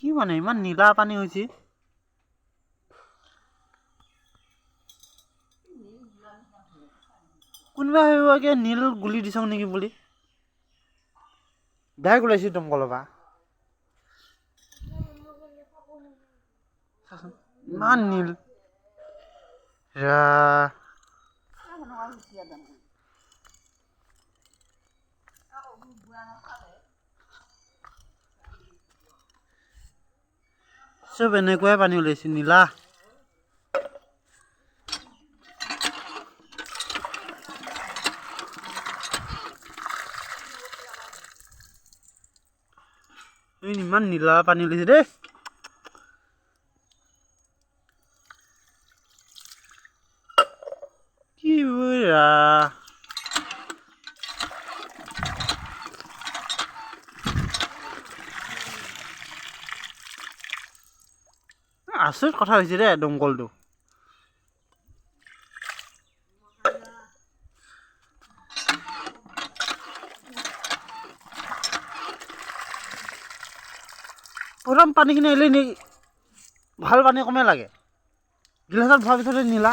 কি মানে ইমান নীলা পানী হৈছে কোনোবা ভাবিব নীল গুলি দিছ নেকি বুলি ডাইৰেক্ট ওলাইছে দমকলৰ পৰা ইমান নীল চব এনেকুৱাই পানী ওলাইছে নীলা ইমান নীলা পানী ওলাইছে দেই কি বৰা আচৰিত কথা হৈছে দেই দমকলটো প্ৰথম পানীখিনি আহিলে ভাল পানী কমে লাগে গিলাচত ভৰোৱাৰ পিছতে নীলা